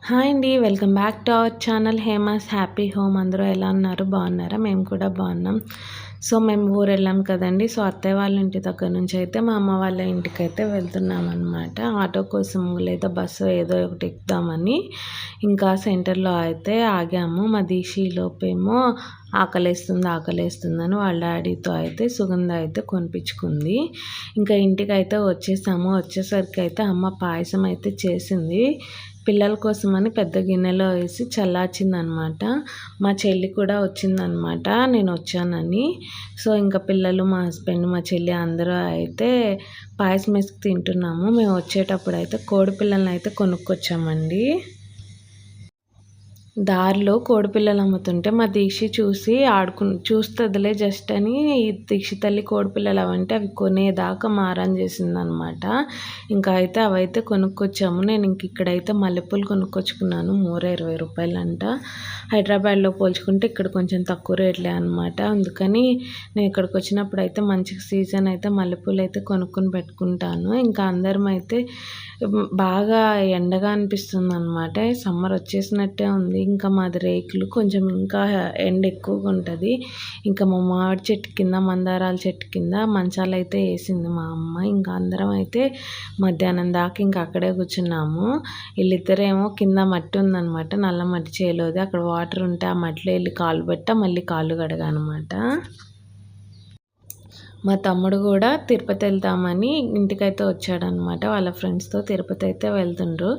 Hi అండి, welcome back to our channel Hema's happy home. అందరూ ఎలా ఉన్నారు? బాగున్నారా? మేము కూడా బాగున్నాం. సో మేము ఊరు వెళ్ళాం కదండి. సో అత్తయ్య వాళ్ళ ఇంటి దగ్గర నుంచి అయితే మా అమ్మ వాళ్ళ ఇంటికి అయితే వెళ్తున్నాం అనమాట. ఆటో కోసం లేదా బస్సు ఏదో ఒకటి ఎక్కుదామని ఇంకా సెంటర్లో అయితే ఆగాము. మా దీక్షలోపేమో ఆకలేస్తుందని వాళ్ళ డాడీతో అయితే సుగంధ అయితే కొనిపించుకుంది. ఇంకా ఇంటికి అయితే వచ్చేసాము. వచ్చేసరికి అయితే అమ్మ పాయసం అయితే చేసింది. పిల్లల కోసమని పెద్ద గిన్నెలో వేసి చల్లార్చిందనమాట. మా చెల్లి కూడా వచ్చిందనమాట నేను వచ్చానని. సో ఇంకా పిల్లలు, మా హస్బెండ్, మా చెల్లి అందరూ అయితే పాయసం వేసి తింటున్నాము. మేము వచ్చేటప్పుడు అయితే కోడి పిల్లల్ని అయితే కొనుక్కొచ్చామండి. దారిలో కోడిపిల్లలు అమ్ముతుంటే మా దీక్ష చూసి చూస్తుందిలే జస్ట్ అని ఈ దీక్ష తల్లి కోడిపిల్లలు అవంటే అవి కొనేదాకా మారం చేసిందనమాట. ఇంకా అయితే అవైతే కొనుక్కొచ్చాము. నేను ఇక్కడైతే మల్లెపూలు కొనుక్కొచ్చుకున్నాను. మూర 20 రూపాయలంట. హైదరాబాద్లో పోల్చుకుంటే ఇక్కడ కొంచెం తక్కువ రేట్లే అనమాట. అందుకని నేను ఇక్కడికి వచ్చినప్పుడు అయితే మంచి సీజన్ అయితే మల్లెపూలు అయితే కొనుక్కొని పెట్టుకుంటాను. ఇంకా అందరం అయితే బాగా ఎండగా అనిపిస్తుంది అనమాట. సమ్మర్ వచ్చేసినట్టే ఉంది. ఇంకా మాది రేకులు, కొంచెం ఇంకా ఎండ ఎక్కువగా ఉంటుంది. ఇంకా మా మామిడి చెట్టు కింద, మందారాల చెట్టు కింద మంచాలు అయితే వేసింది మా అమ్మ. ఇంకా అందరం అయితే మధ్యాహ్నం దాకా ఇంకా అక్కడే కూర్చున్నాము. వీళ్ళిద్దరేమో కింద మట్టి ఉందనమాట, నల్ల మట్టి చేయలేదు. అక్కడ వాటర్ ఉంటే ఆ మట్టిలో వెళ్ళి కాలు పెట్ట మళ్ళీ కాళ్ళు కడగనమాట. మా తమ్ముడు కూడా తిరుపతి వెళ్తామని ఇంటికైతే వచ్చాడనమాట. వాళ్ళ ఫ్రెండ్స్తో తిరుపతి అయితే వెళ్తుండ్రు.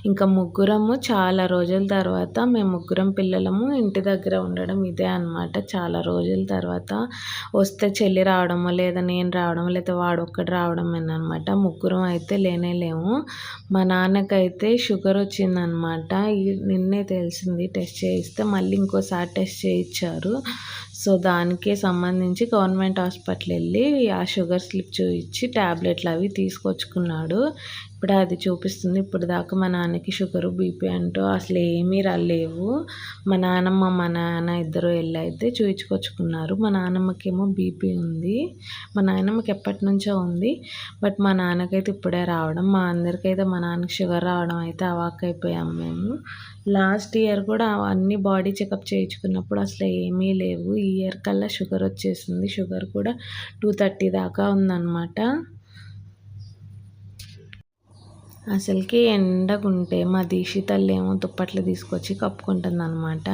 ఇంకా ముగ్గురము చాలా రోజుల తర్వాత మేము ముగ్గురం పిల్లలము ఇంటి దగ్గర ఉండడం ఇదే అనమాట. చాలా రోజుల తర్వాత వస్తే చెల్లి రావడమో లేదా నేను రావడమో లేదా వాడు ఒక్కడు రావడమేనమాట. ముగ్గురం అయితే లేనేలేము. మా నాన్నకైతే షుగర్ వచ్చిందనమాట. నిన్నే తెలిసింది. టెస్ట్ చేయిస్తే మళ్ళీ ఇంకోసారి టెస్ట్ చేయించారు. సో దానికే సంబంధించి గవర్నమెంట్ హాస్పిటల్ వెళ్ళి ఆ షుగర్ స్లిప్ చూపించి ట్యాబ్లెట్లు అవి తీసుకొచ్చుకున్నాడు. ఇప్పుడు అది చూపిస్తుంది. ఇప్పుడు దాకా మా నాన్నకి షుగరు, బీపీ అంటూ అసలు ఏమీ రాలేవు. మా నాన్నమ్మ, మా నాన్న ఇద్దరు వెళ్ళి అయితే చూపించుకొచ్చుకున్నారు. మా నాన్నమ్మకేమో బీపీ ఉంది. మా నాయనమ్మకి ఎప్పటి నుంచో ఉంది. బట్ మా నాన్నకైతే ఇప్పుడే రావడం. మా అందరికైతే మా నాన్నకి షుగర్ రావడం అయితే అవాక్కైపోయాము మేము. లాస్ట్ ఇయర్ కూడా అన్ని బాడీ చెకప్ చేయించుకున్నప్పుడు అసలు ఏమీ లేవు. ఈ ఇయర్ కల్లా షుగర్ వచ్చేసింది. షుగర్ కూడా 230 దాకా ఉందన్నమాట. అసలుకి ఎండగుంటే మా దీక్షి తల్లి ఏమో దుప్పట్లు తీసుకొచ్చి కప్పుకుంటుంది అనమాట.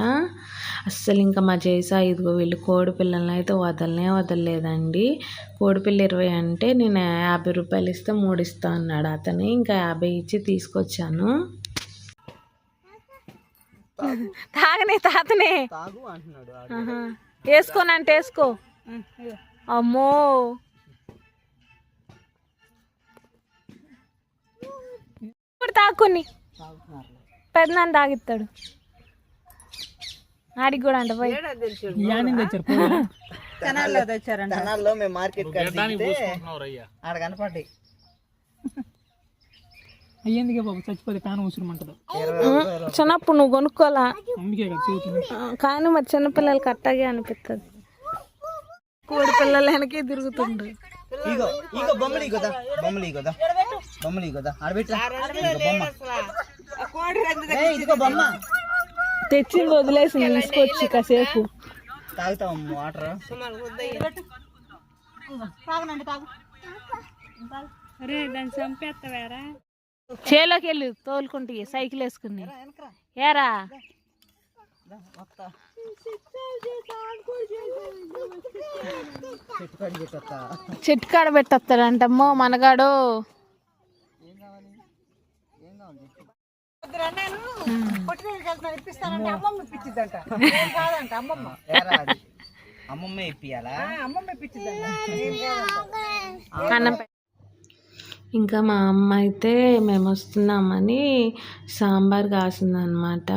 అస్సలు ఇంకా మా జైసా ఇదిగో వీళ్ళు కోడి పిల్లల్ని అయితే వదలలేదండి. కోడిపిల్ల 20 అంటే నేను 50 రూపాయలు ఇస్తే 3 ఇస్తా అన్నాడు అతను. ఇంకా 50 ఇచ్చి తీసుకొచ్చాను. తాగనే తాతనే వేసుకోనంటే వేసుకో. అమ్మో ఇప్పుడు తాక్కుని పెద్దనాన్ని తాగిస్తాడు. ఆడికి కూడా అంట పోయి అయ్యేందుకే బాబు చచ్చిపోతే ప్యాన్ అవసరమంటది. చిన్నప్పుడు నువ్వు కొనుక్కోవాలా కానీ మరి చిన్నపిల్లలకి అట్టాగే అనిపిస్తుంది. కోడి పిల్లలు వెనకే తిరుగుతుండ్రు. తెచ్చింది వదిలేసి తీసుకొచ్చి కాసేపు చేలోకి వెళ్ళి తోలుకుంటే సైకిల్ వేసుకుని ఏరా చెట్టు కాడ పెట్టేస్తాడంటమ్మో మనగాడు. అన్నం ఇంకా మా అమ్మ అయితే మేము వస్తున్నామని సాంబార్ కాసిందనమాట.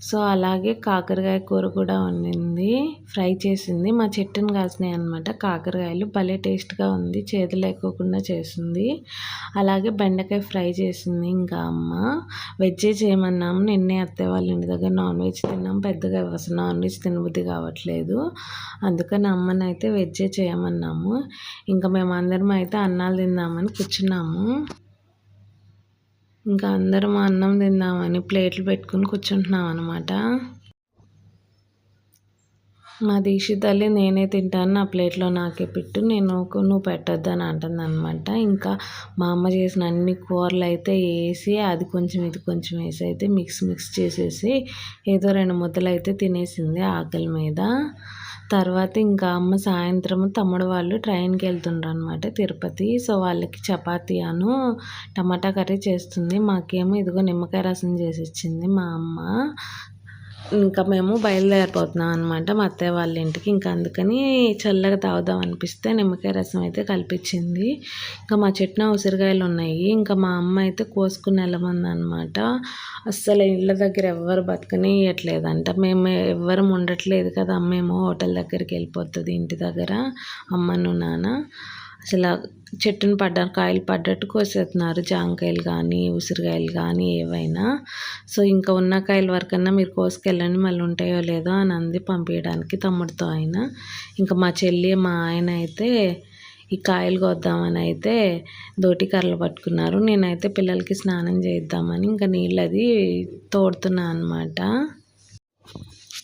సో అలాగే కాకరకాయ కూర కూడా వండింది, ఫ్రై చేసింది. మా చెట్టును కాసినాయి అనమాట కాకరకాయలు. భలే టేస్ట్గా ఉంది, చేదు లేకోకుండా చేసింది. అలాగే బెండకాయ ఫ్రై చేసింది. ఇంకా అమ్మ వెజ్జే చేయమన్నాము. నిన్నే అత్తయ్య వాళ్ళ ఇంటి దగ్గర నాన్ వెజ్ తిన్నాం. పెద్దగా అసలు నాన్ వెజ్ తినబుద్ధి కావట్లేదు. అందుకని అమ్మని అయితే వెజ్జే చేయమన్నాము. ఇంకా మేమందరం అయితే అన్నాలు తిందామని కూర్చున్నాము. ఇంకా అందరం అన్నం తిందామని ప్లేట్లు పెట్టుకుని కూర్చుంటున్నాం అనమాట. మా దీక్షిత్ తల్లి నేనే తింటాను, నా ప్లేట్లో నాకే పెట్టు, నువ్వు పెట్టొద్దు అని అంటుందన్నమాట. ఇంకా మా అమ్మ చేసిన అన్ని కూరలు అయితే వేసి అది కొంచెం ఇది కొంచెం వేసి అయితే మిక్స్ చేసేసి ఏదో 2 ముద్దలు అయితే తినేసింది ఆకలి మీద. తర్వాత ఇంకా అమ్మ సాయంత్రం తమ్ముడు వాళ్ళు ట్రైన్కి వెళ్తుండ్రు అనమాట తిరుపతి. సో వాళ్ళకి చపాతీ టమాటా కర్రీ చేస్తుంది. మాకేమో ఇదిగో నిమ్మకాయ రసం చేసి ఇచ్చింది మా అమ్మ. ఇంకా మేము బయలుదేరిపోతున్నాం అనమాట మా అత్తయ్య వాళ్ళ ఇంటికి. ఇంకా అందుకని చల్లగా తాగుదాం అనిపిస్తే నిమ్మకాయ రసం అయితే కల్పించింది. ఇంకా మా చెట్టున ఉసిరికాయలు ఉన్నాయి. ఇంకా మా అమ్మ అయితే కోసుకుని వెళ్ళమంది అనమాట. అస్సలు ఇళ్ళ దగ్గర ఎవ్వరు బతకనియట్లేదంట. మేము ఎవ్వరం ఉండట్లేదు కదా, అమ్మేమో హోటల్ దగ్గరికి వెళ్ళిపోతుంది ఇంటి దగ్గర, అమ్మను నాన్న. అసలు చెట్టును కాయలు పడ్డట్టు కోసేస్తున్నారు, జాంకాయలు కానీ ఉసిరికాయలు కానీ ఏవైనా. సో ఇంకా ఉన్న కాయల వరకన్నా మీరు కోసుకెళ్ళండి, మళ్ళీ ఉంటాయో లేదో అని అంది పంపించడానికి తమ్ముడితో ఆయన. ఇంకా మా చెల్లి మా ఆయన అయితే ఈ కాయలు కోద్దామని అయితే దోటి కర్రలు పట్టుకున్నారు. నేనైతే పిల్లలకి స్నానం చేద్దామని ఇంకా నీళ్ళు అది తోడుతున్నా అనమాట.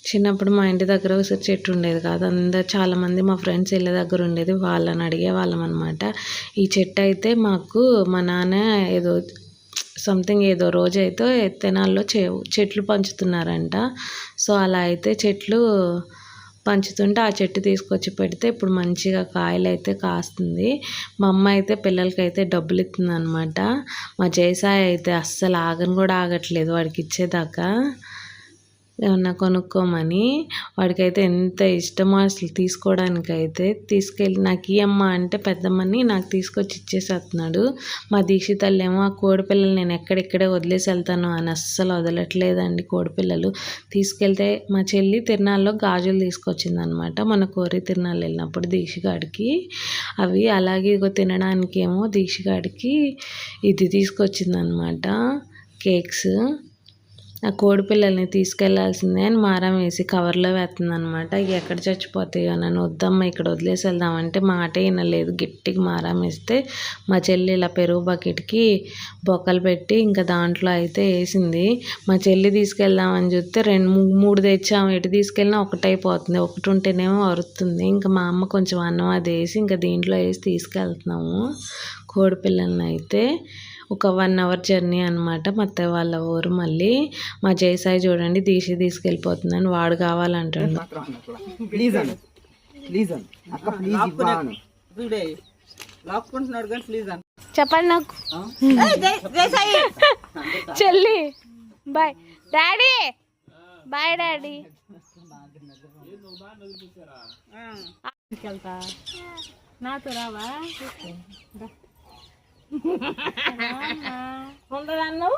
చిన్నప్పుడు మా ఇంటి దగ్గర ఉసిరి చెట్టు ఉండేది కాదు, చాలామంది మా ఫ్రెండ్స్ ఇళ్ళ దగ్గర ఉండేది, వాళ్ళని అడిగేవాళ్ళం అనమాట. ఈ చెట్టు అయితే మాకు మా నాన్న ఏదో రోజైతే తెనాల్లో చెట్లు పంచుతున్నారంట. సో అలా అయితే చెట్లు పంచుతుంటే ఆ చెట్టు తీసుకొచ్చి పెడితే ఇప్పుడు మంచిగా కాయలు అయితే కాస్తుంది. మా అమ్మ అయితే పిల్లలకైతే డబ్బులు ఇస్తుంది అనమాట. మా జయసాయి అయితే అస్సలు ఆగట్లేదు వాడికి ఇచ్చేదాకా ఏమన్నా కొనుక్కోమని. వాడికైతే ఎంత ఇష్టమో అసలు తీసుకోవడానికైతే తీసుకెళ్ళి నాకు ఇయ్యమ్మ అంటే పెద్దమ్మని నాకు తీసుకొచ్చి ఇచ్చేసేస్తున్నాడు. మా దీక్షిత్ తల్లేమో ఆ కోడిపిల్లలు నేను ఎక్కడెక్కడే వదిలేసి వెళ్తాను అని అస్సలు వదలట్లేదండి. కోడిపిల్లలు తీసుకెళ్తే మా చెల్లి తిరునాళ్ళలో గాజులు తీసుకొచ్చింది అనమాట మన కోరి తిరునాళ్ళు వెళ్ళినప్పుడు దీక్షగాడికి. అవి అలాగే తినడానికి ఏమో దీక్షగాడికి ఇది తీసుకొచ్చిందనమాట, కేక్స్. ఆ కోడి పిల్లల్ని తీసుకెళ్లాల్సిందే అని మారం వేసి కవర్లో వేస్తుంది అనమాట. ఎక్కడ చచ్చిపోతాయో నన్ను వద్దమ్మ ఇక్కడ వదిలేసి వెళ్దామంటే మాటే వినలేదు, గట్టిగా మారం వేస్తే మా చెల్లి ఇలా పెరుగు బకెట్కి బొక్కలు పెట్టి ఇంకా దాంట్లో అయితే వేసింది. మా చెల్లి తీసుకెళ్దామని చూస్తే 2-3 తెచ్చాము, ఎటు తీసుకెళ్ళినా ఒకటైపోతుంది, ఒకటి ఉంటేనేమో అరుస్తుంది. ఇంకా మా అమ్మ కొంచెం అన్నం అది వేసి ఇంకా దీంట్లో వేసి తీసుకెళ్తున్నాము కోడి పిల్లల్ని అయితే. ఒక 1 అవర్ జర్నీ అనమాట మా అత్తయ్య వాళ్ళ ఊరు. మళ్ళీ మా జయసాయి చూడండి తీసుకెళ్ళిపోతుందని వాడు కావాలంటాడు. చెప్పండి నాకు చెల్లి బాయ్ డాడీ, బాయ్ డాడీ. నాతో రావా ఉండదన్నావు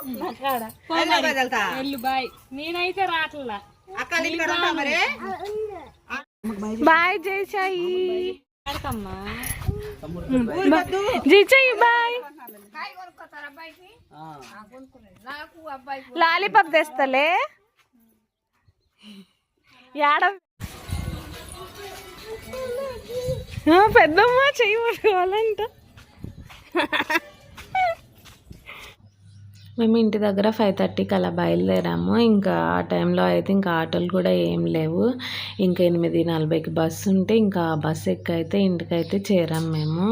బాయ్, నేనైతే రాట్లా. బాయ్ జయసాయి, జయసాయి బాయ్. లాలీపాప్ తెస్తలే యాడ పెద్దమ్మ చెయ్యి పట్టుకోవాలంట. మేము ఇంటి దగ్గర 5:30కి అలా బయలుదేరాము. ఇంకా ఆ టైంలో అయితే ఇంకా ఆటోలు కూడా ఏం లేవు. ఇంకా 8:40కి బస్సు ఉంటే ఇంకా బస్సు ఎక్కైతే ఇంటికైతే చేరాము మేము.